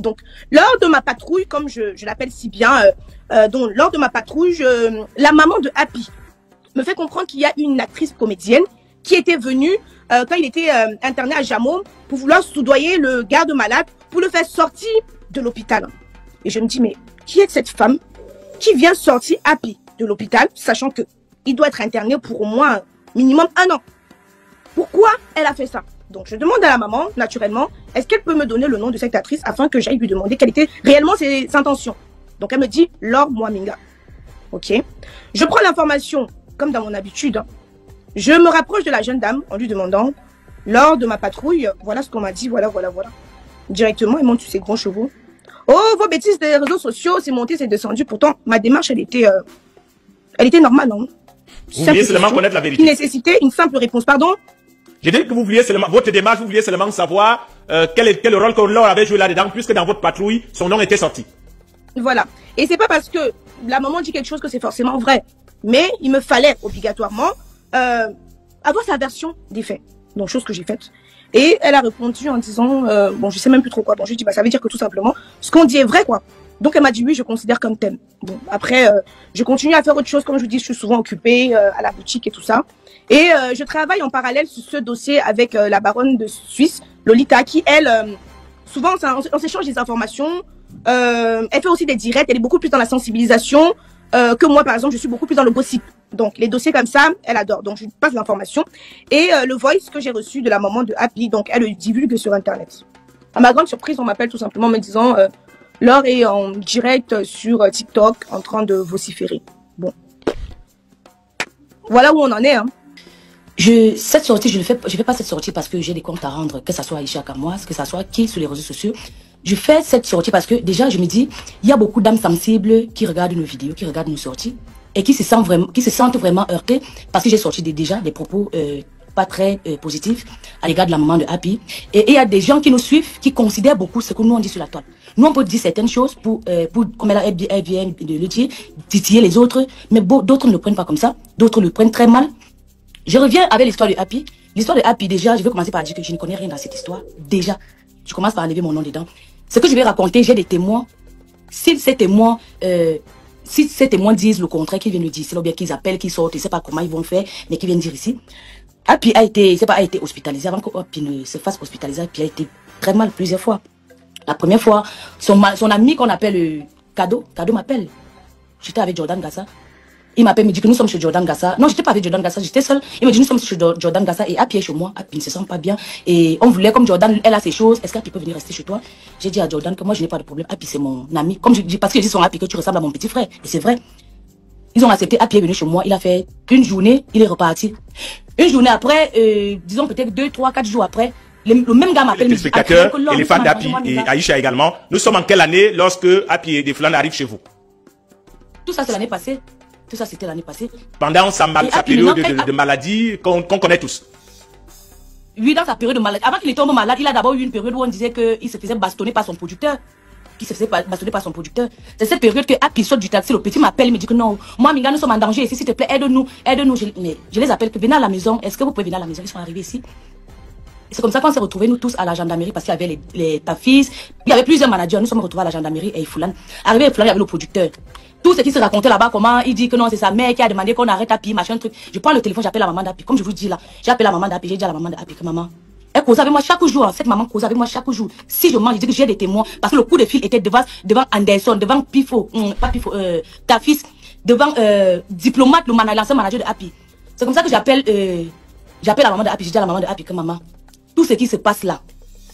Donc, lors de ma patrouille, comme je l'appelle si bien, donc lors de ma patrouille, la maman de Happy me fait comprendre qu'il y a une actrice comédienne qui était venue quand il était interné à Jamon pour vouloir soudoyer le garde malade pour le faire sortir de l'hôpital. Et je me dis, mais qui est cette femme qui vient sortir Happy de l'hôpital, sachant que il doit être interné pour au moins minimum 1 an? Pourquoi elle a fait ça? Donc, je demande à la maman, naturellement, est-ce qu'elle peut me donner le nom de cette actrice afin que j'aille lui demander quelles étaient réellement ses intentions? Donc, elle me dit, Laure Mwaminga. Ok. Je prends l'information, comme dans mon habitude. Hein. Je me rapproche de la jeune dame en lui demandant, lors de ma patrouille, voilà ce qu'on m'a dit, voilà. Directement, il monte sur ses grands chevaux. Oh, vos bêtises des réseaux sociaux, c'est monté, c'est descendu. Pourtant, ma démarche, elle était normale, non? Vous vouliez seulement connaître la vérité. Qui nécessitait une simple réponse, pardon? J'ai dit que vous vouliez seulement, votre démarche, vous vouliez seulement savoir quel rôle que Laure avait joué là-dedans, puisque dans votre patrouille, son nom était sorti. Voilà. Et c'est pas parce que la maman dit quelque chose que c'est forcément vrai. Mais il me fallait obligatoirement avoir sa version des faits. Donc, chose que j'ai faite. Et elle a répondu en disant, bon, je sais même plus trop quoi. Bon, je lui ai dit, bah, ça veut dire que tout simplement, ce qu'on dit est vrai, quoi. Donc, elle m'a dit, oui, je considère comme thème. Bon, après, je continue à faire autre chose. Comme je vous dis, je suis souvent occupée à la boutique et tout ça. Et je travaille en parallèle sur ce dossier avec la baronne de Suisse, Lolita, qui, elle, souvent, on s'échange des informations. Elle fait aussi des directs. Elle est beaucoup plus dans la sensibilisation que moi, par exemple. Je suis beaucoup plus dans le gossip. Donc, les dossiers comme ça, elle adore. Donc, je lui passe l'information. Et le voice que j'ai reçu de la maman de Happy, donc, elle le divulgue sur Internet. À ma grande surprise, on m'appelle tout simplement en me disant... Laure est en direct sur TikTok en train de vociférer. Bon. Voilà où on en est. Hein. Cette sortie, je fais pas cette sortie parce que j'ai des comptes à rendre, que ça soit Aïcha Kamoise, que ça soit qui sur les réseaux sociaux. Je fais cette sortie parce que déjà, je me dis, il y a beaucoup d'âmes sensibles qui regardent nos vidéos, qui regardent nos sorties et qui se sentent vraiment heurtées parce que j'ai sorti déjà des propos pas très positifs à l'égard de la maman de Happy. Et il y a des gens qui nous suivent, qui considèrent beaucoup ce que nous on dit sur la toile. Nous on peut dire certaines choses pour comme elle vient de le dire, titiller les autres, mais d'autres ne le prennent pas comme ça, d'autres le prennent très mal. Je reviens avec l'histoire de Happy. L'histoire de Happy, déjà, je vais commencer par dire que je ne connais rien dans cette histoire. Déjà, je commence par enlever mon nom dedans. Ce que je vais raconter, j'ai des témoins. Si ces témoins disent le contraire, qu'ils viennent le dire, c'est là bien qu'ils appellent, qu'ils sortent, je ne sais pas comment ils vont faire, mais qu'ils viennent dire ici. Happy a été hospitalisé. Avant que Happy ne se fasse hospitaliser, Happy a été très mal plusieurs fois. La première fois, son ami qu'on appelle Kado m'appelle. J'étais avec Jordan Gassa. Il m'appelle, me dit que nous sommes chez Jordan Gassa. Non, j'étais pas avec Jordan Gassa, j'étais seule. Il me dit nous sommes chez Jordan Gassa et Happy est chez moi. Happy ne se sent pas bien. Et on voulait, comme Jordan, elle a ses choses, est-ce qu'Happy peut venir rester chez toi? J'ai dit à Jordan que moi je n'ai pas de problème. Happy c'est mon ami. Comme je dis, parce que je dis son Happy que tu ressembles à mon petit frère. Et c'est vrai. Ils ont accepté, Happy est venu chez moi. Il a fait une journée, il est reparti. Une journée après, disons peut-être 2, 3, 4 jours après, le même gars m'appelle. Les spectateurs et les fans d'Happy et Aïcha également. Nous sommes en quelle année lorsque Happy et Deflan arrivent chez vous? Tout ça c'est l'année passée. Tout ça c'était l'année passée. Pendant sa période de maladie qu'on connaît tous. Oui, dans sa période de maladie. Avant qu'il tombe malade, il a d'abord eu une période où on disait qu'il se faisait bastonner par son producteur. C'est cette période que Happy saute du taxi, le petit m'appelle, il me dit que non, moi, Minga, nous sommes en danger ici, s'il te plaît, aide-nous. Je les appelle, que venez à la maison, est-ce que vous pouvez venir à la maison? Ils sont arrivés ici. C'est comme ça qu'on s'est retrouvés, nous tous, à la gendarmerie, parce qu'il y avait les tafis, il y avait plusieurs managers, nous sommes retrouvés à la gendarmerie et Foulan. Arrivé à Foulan, il y avait le producteur. Tout ce qui se racontait là-bas, comment il dit que non, c'est sa mère qui a demandé qu'on arrête Happy, machin truc. Je prends le téléphone, j'appelle la maman d'Happy, comme je vous dis là. J'appelle la maman d'Happy, j'ai dit à la maman d'Happy que maman, elle cause avec moi chaque jour, cette maman cause avec moi chaque jour. Si je mens, je dis que j'ai des témoins, parce que le coup de fil était devant Anderson, devant Pifo, pas Pifo, Tafis, devant Diplomate, l'ancien manager de Happy. C'est comme ça que j'appelle la maman de Happy, je dis à la maman de Happy que maman, tout ce qui se passe là,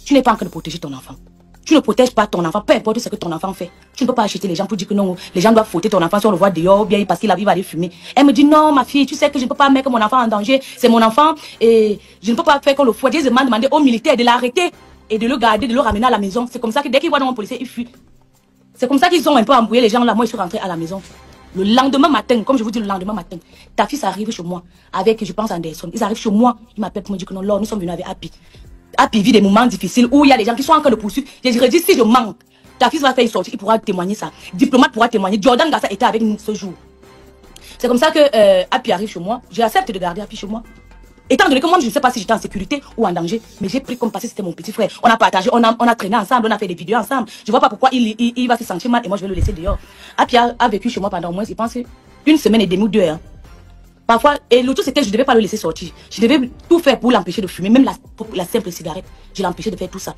tu n'es pas en train de protéger ton enfant. Tu ne protèges pas ton enfant, peu importe ce que ton enfant fait. Tu ne peux pas acheter les gens pour dire que non, les gens doivent fouetter ton enfant si on le voit dehors, bien parce qu'il va aller fumer. Elle me dit non, ma fille, tu sais que je ne peux pas mettre mon enfant en danger, c'est mon enfant et je ne peux pas faire qu'on le fouette. Ils m'ont demandé aux militaires de l'arrêter et de le garder, de le ramener à la maison. C'est comme ça que dès qu'ils voient dans mon policier, ils fuient. C'est comme ça qu'ils ont un peu embrouillé les gens là. Moi, je suis rentrée à la maison. Le lendemain matin, comme je vous dis, le lendemain matin, ta fille arrive chez moi avec, je pense, Anderson. Ils arrivent chez moi, ils m'appellent pour me dire que non, là, nous sommes venus avec Happy. Happy vit des moments difficiles où il y a des gens qui sont en train de poursuivre. Je dis, si je manque, ta fille va faire une sortie, il pourra témoigner ça. Diplomate pourra témoigner. Jordan Gassa était avec nous ce jour. C'est comme ça que Happy arrive chez moi. J'accepte de garder Happy chez moi. Étant donné que moi, je ne sais pas si j'étais en sécurité ou en danger, mais j'ai pris comme parce que c'était mon petit frère. On a partagé, on a traîné ensemble, on a fait des vidéos ensemble. Je vois pas pourquoi il va se sentir mal et moi je vais le laisser dehors. Api a vécu chez moi pendant au moins, je pense, une semaine et demie ou 2 heures. Parfois, et le tout c'était que je ne devais pas le laisser sortir. Je devais tout faire pour l'empêcher de fumer, même la simple cigarette. Je l'empêchais de faire tout ça.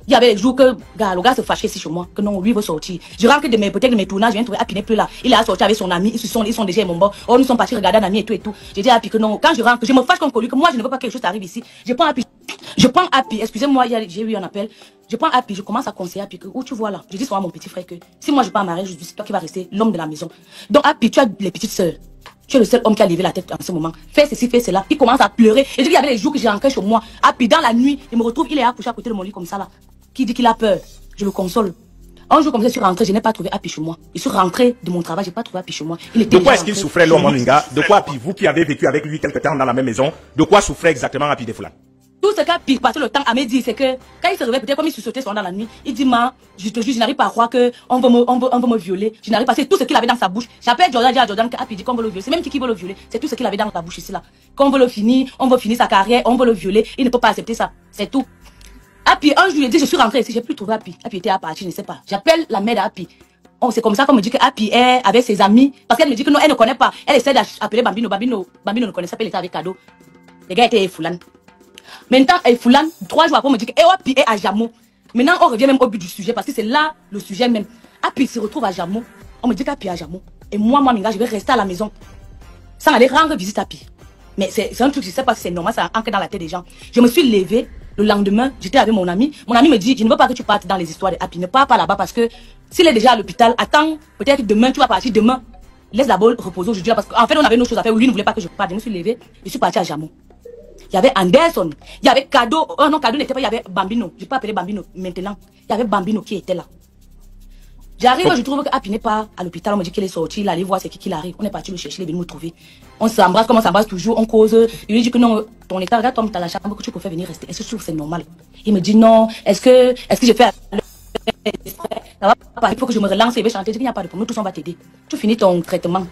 Il y avait des jours que le gars se fâchait ici chez moi, que non, lui veut sortir. Je rentre peut-être de mes tournages, je viens trouver Api n'est plus là. Il est sorti avec son ami, ils sont déjà à mon bord. Oh, nous sommes partis regarder un ami et tout et tout. J'ai dit à Api que non, quand je rentre, je me fâche contre lui, que moi je ne veux pas que quelque chose arrive ici. Je prends Api, excusez-moi, j'ai eu un appel. Je prends Api, je commence à conseiller Api que, où tu vois là, je dis souvent à mon petit frère que si moi je pars en mariage, je dis c'est toi qui vas rester l'homme de la maison. Donc Api, tu as les petites sœurs. Tu es le seul homme qui a levé la tête en ce moment. Fais ceci, fais cela. Il commence à pleurer. Et je dis qu'il y avait les jours que j'ai rentré chez moi. Api, dans la nuit, il me retrouve, il est accouché à côté de mon lit comme ça là. Qui dit qu'il a peur. Je le console. Un jour comme ça, je suis rentré, je n'ai pas trouvé Api chez moi. Je suis rentré de mon travail, je n'ai pas trouvé Api chez moi. De quoi est-ce qu'il souffrait l'homme Mominga? De quoi Api, vous qui avez vécu avec lui quelque temps dans la même maison, de quoi souffrait exactement Api Defoulan? Tout ce qu'Api passait le temps à me dire, c'est que quand il se réveille, peut-être comme il se sautait souvent dans la nuit, il dit, je te jure, je n'arrive pas à croire qu'on veut me violer. Je n'arrive pas, c'est tout ce qu'il avait dans sa bouche. J'appelle Jordan, je dis à Jordan qu'Api dit qu'on veut le violer. C'est même qui veut le violer. C'est tout ce qu'il avait dans la bouche ici là. Qu'on veut le finir, on veut finir sa carrière, on veut le violer. Il ne peut pas accepter ça. C'est tout. Api, un jour, il dit, je suis rentré ici, j'ai plus trouvé Api. Api était à partir, je ne sais pas. J'appelle la mère d'Api. C'est comme ça qu'on me dit que Api est avec ses amis. Parce qu'elle me dit que non, elle ne connaît pas. Elle essaie d'appeler Bambino. Bambino ne connaissait pas, il était avec Kado. Les gars étaient Foulan. Maintenant, Foulan, 3 jours après, on me dit que Api est à Jamo. Maintenant, on revient même au but du sujet parce que c'est là le sujet même. Api se retrouve à Jamo. On me dit qu'Api est à Jamo. Et moi, Minga, je vais rester à la maison sans aller rendre visite à Api. Mais c'est un truc, je ne sais pas si c'est normal, ça ancre dans la tête des gens. Je me suis levée. Le lendemain, j'étais avec mon ami. Mon ami me dit, je ne veux pas que tu partes dans les histoires de Api. Ne pars pas là-bas parce que s'il est déjà à l'hôpital, attends, peut-être que demain, tu vas partir demain. Laisse d'abord reposer aujourd'hui parce qu'en fait, on avait nos choses à faire. Lui ne voulait pas que je parte. Je me suis levée. Je suis partie à Jamo. Il y avait Anderson. Il y avait Kado. Oh non, Kado n'était pas. Il y avait Bambino. Je ne vais pas appeler Bambino maintenant. Il y avait Bambino qui était là. J'arrive, je trouve qu'Api n'est pas à l'hôpital. On me dit qu'il est sorti. Il allait voir c'est qui arrive. On est parti le chercher. Il est venu me trouver. On s'embrasse comme on s'embrasse toujours. On cause. Il lui dit que non, ton état, regarde, toi, tu as la chambre que tu préfères venir rester. Est-ce que c'est normal? Il me dit non. Est-ce que je fais. Ça va pas. Il faut que je me relance et je vais chanter. Je dis qu'il n'y a pas de problème. Nous tous, on va t'aider. Tu finis ton traitement.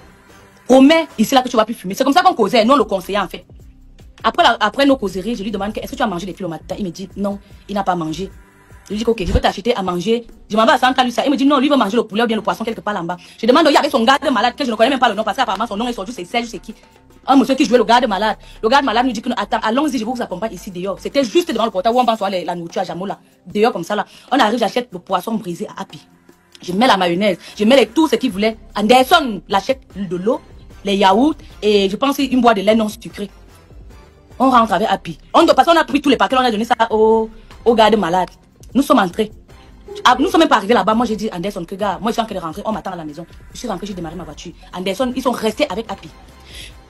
Promets ici là que tu vas plus fumer. C'est comme ça qu'on causait. Non, le conseiller en fait. Après nos causeries, je lui demande est-ce que tu as mangé des fils au matin? Il me dit non, il n'a pas mangé. Je lui dis ok, je veux t'acheter à manger. Je m'en vais à Santa Lucia. Il me dit non, lui veut manger le poulet ou bien le poisson quelque part là-bas. Je demande, il y avait son garde malade que je ne connais même pas le nom parce qu'apparemment son nom est sorti, c'est Serge, c'est qui? Un monsieur qui jouait le garde malade. Le garde malade nous dit que non, attends, allons-y, je vous accompagne ici dehors. C'était juste devant le portail où on va voir la nourriture à Jamo là. Dehors comme ça là. On arrive, j'achète le poisson brisé à Api. Je mets la mayonnaise, je mets tout ce qu'il voulait. Anderson l'achète de l'eau, les yaourts et je pense une boîte de lait non sucré. On rentre avec Api. Parce qu'on a pris tous les paquets, on a donné ça au garde malade. Nous sommes entrés. Nous sommes même pas arrivés là-bas. Moi, j'ai dit Anderson que gars, moi je suis en train de rentrer, on m'attend à la maison. Je suis rentré, j'ai démarré ma voiture. Anderson, ils sont restés avec Api.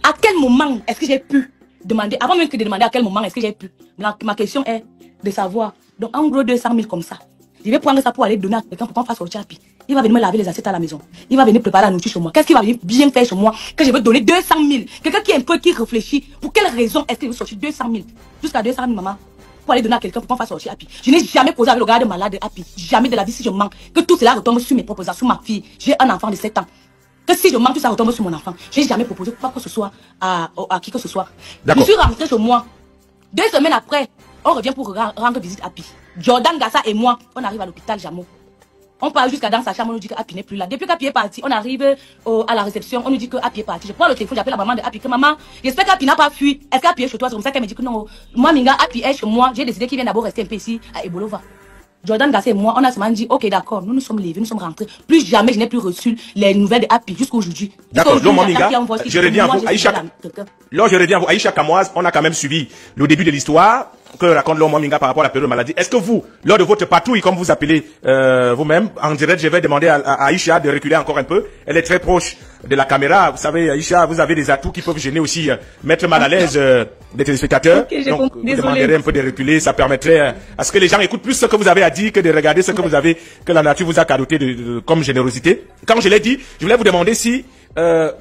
À quel moment est-ce que j'ai pu demander, avant même que de demander à quel moment est-ce que j'ai pu, ma question est de savoir. Donc en gros 200 000 comme ça. Je vais prendre ça pour aller donner à quelqu'un pour qu'on fasse sortir Api. Il va venir me laver les assiettes à la maison. Il va venir préparer la nourriture chez moi. Qu'est-ce qu'il va venir bien faire chez moi que je veux donner 200 000? Quelqu'un qui est un peu qui réfléchit. Pour quelle raison est-ce qu'il veut sortir 200 000? Jusqu'à 200 000 maman. Pour aller donner à quelqu'un pour qu'on fasse sortir Api. Je n'ai jamais posé avec le garde malade de Api. Jamais de la vie si je mens. Que tout cela retombe sur mes propositions, sur ma fille. J'ai un enfant de 7 ans. Que si je mens, tout ça retombe sur mon enfant. Je n'ai jamais proposé quoi que ce soit à qui que ce soit. Je suis rentré chez moi. 2 semaines après, on revient pour rendre visite à Api. Jordan Gassa et moi, on arrive à l'hôpital Jamo. On part jusqu'à dans sa chambre, on nous dit que Api n'est plus là. Depuis qu'Api est parti, on arrive à la réception, on nous dit que Api est parti. Je prends le téléphone, j'appelle la maman de Api, que maman, j'espère qu'Api n'a pas fui. Est-ce qu'Api est chez toi? C'est comme ça qu'elle me dit que non. Moi, Minga, Api est chez moi. J'ai décidé qu'il vient d'abord rester un peu ici à Ebolova. Jordan Gassa et moi, on a seulement dit, ok, d'accord, nous nous sommes levés, nous sommes rentrés. Plus jamais je n'ai plus reçu les nouvelles de Api jusqu'à aujourd'hui. D'accord, donc Minga, je reviens à vous, Aïcha. Là, je reviens à vous, Aïcha Kamoise, on a quand même suivi le début de l'histoire que raconte l'homme Minga par rapport à la période de maladie. Est-ce que vous, lors de votre patrouille, comme vous appelez vous-même, en direct, je vais demander à Aïcha de reculer encore un peu. Elle est très proche de la caméra. Vous savez, Aïcha, vous avez des atouts qui peuvent gêner aussi, mettre mal à l'aise des téléspectateurs. Okay, donc, vous demanderez un peu de reculer. Ça permettrait à ce que les gens écoutent plus ce que vous avez à dire que de regarder ce que vous avez, que la nature vous a cadoté comme générosité. Quand je l'ai dit, je voulais vous demander si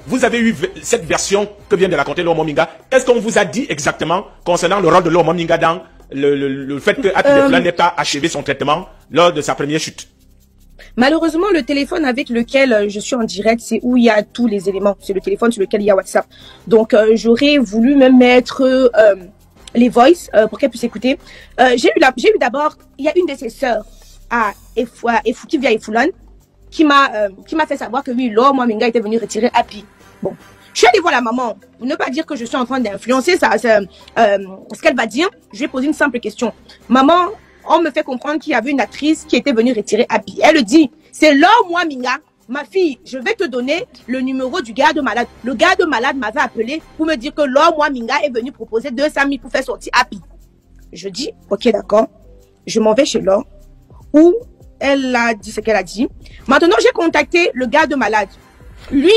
vous avez eu cette version que vient de raconter l'homme Minga. Qu'est-ce qu'on vous a dit exactement concernant le rôle de l'homme Minga dans le fait que Api Defoulan n'ait pas achevé son traitement lors de sa première chute? Malheureusement, le téléphone avec lequel je suis en direct, c'est où il y a tous les éléments. C'est le téléphone sur lequel il y a WhatsApp. Donc, j'aurais voulu me mettre les voice pour qu'elle puisse écouter. J'ai eu d'abord, il y a une de ses sœurs qui vient à Efoulan qui m'a fait savoir que oui, Laure Mwaminga était venue retirer Happy. Bon, je suis allée voir la maman. Pour ne pas dire que je suis en train d'influencer ce qu'elle va dire, je vais poser une simple question. Maman, on me fait comprendre qu'il y avait une actrice qui était venue retirer Happy. Elle dit, c'est Laure Mwaminga. Ma fille, je vais te donner le numéro du garde malade. Le garde malade m'avait appelé pour me dire que Laure Mwaminga est venue proposer 200 000 pour faire sortir Happy. Je dis, ok, d'accord. Je m'en vais chez Laure, où elle a dit ce qu'elle a dit. Maintenant, j'ai contacté le garde malade. Lui,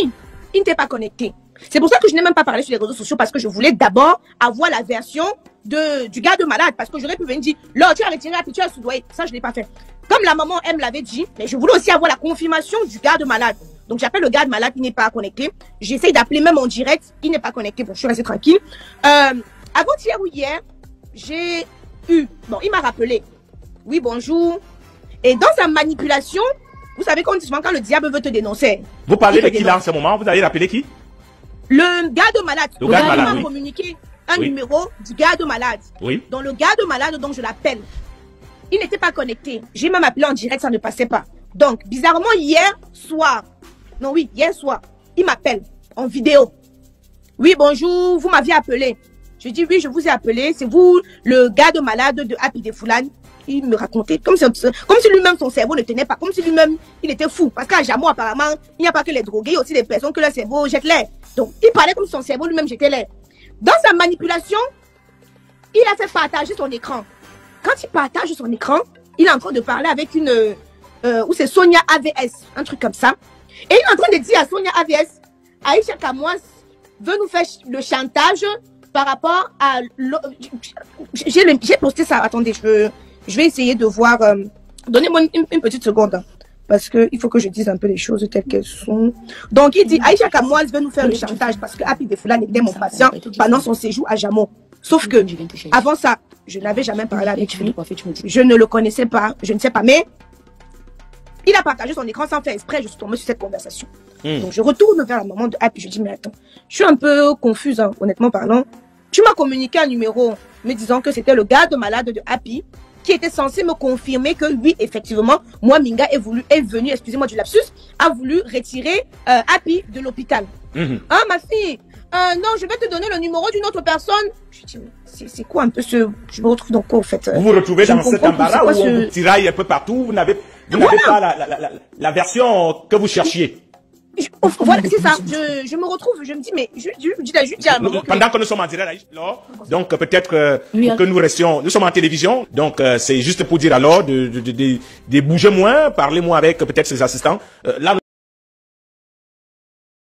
il n'était pas connecté. C'est pour ça que je n'ai même pas parlé sur les réseaux sociaux, parce que je voulais d'abord avoir la version du garde malade, parce que j'aurais pu venir dire, Laure, tu as retiré Happy, tu as soudoyé. Ça, je ne l'ai pas fait. Comme la maman, elle me l'avait dit, mais je voulais aussi avoir la confirmation du garde malade. Donc, j'appelle le garde malade, il n'est pas connecté. J'essaye d'appeler même en direct, il n'est pas connecté. Bon, je suis restée tranquille. Avant-hier ou hier, j'ai eu... Bon, il m'a rappelé. Oui, bonjour. Et dans sa manipulation, vous savez qu'on dit souvent quand le diable veut te dénoncer. Vous parlez de qui là en ce moment? Vous allez rappeler qui? Le garde malade. Le garde malade, m'a oui. communiqué un numéro du garde malade. Oui. Dans le garde malade, donc je l'appelle. Il n'était pas connecté. J'ai même appelé en direct, ça ne passait pas. Donc, bizarrement, hier soir, il m'appelle en vidéo. Oui, bonjour, vous m'aviez appelé. Je dis, oui, je vous ai appelé. C'est vous, le garde malade de Happy Defoulan. Il me racontait, comme si lui-même, son cerveau ne tenait pas, comme si lui-même, il était fou. Parce qu'à Jamo, apparemment, il n'y a pas que les drogués, il y a aussi des personnes que leur cerveau jette l'air. Donc, il parlait comme si son cerveau lui-même jetait l'air. Dans sa manipulation, il a fait partager son écran. Quand il partage son écran, il est en train de parler avec une... où c'est Sonia AVS, un truc comme ça. Et il est en train de dire à Sonia AVS, Aïcha Kamoas veut nous faire le chantage par rapport à... J'ai posté ça, attendez, je vais essayer de voir... Donnez-moi une petite seconde, hein, parce qu'il faut que je dise un peu les choses telles qu'elles sont. Donc il dit, Aïcha Kamoas veut nous faire le chantage parce que Happy Defoulan était mon patient pendant son séjour à Jamo. Sauf que, avant ça, je n'avais jamais parlé avec lui. Je ne le connaissais pas, je ne sais pas, mais il a partagé son écran sans faire exprès, je suis tombée sur cette conversation. Donc je retourne vers la maman de Happy, je dis, mais attends, je suis un peu confuse, hein, honnêtement parlant. Tu m'as communiqué un numéro me disant que c'était le garde malade de Happy qui était censé me confirmer que oui, effectivement, moi, Minga est venu, excusez-moi du lapsus, a voulu retirer Happy de l'hôpital. Ah, ma fille, non, je vais te donner le numéro d'une autre personne. Je dis, c'est quoi un peu ce... Je me retrouve dans quoi, au fait? Vous vous retrouvez dans cet embarras où on vous tiraille un peu partout, vous n'avez pas la version que vous cherchiez. Voilà, c'est ça. Je me retrouve, je me dis, mais je dis à un moment. Pendant que nous sommes en direct, donc peut-être que nous restions, nous sommes en télévision, donc c'est juste pour dire alors de bouger moins, parler moins avec peut-être ses assistants. Là,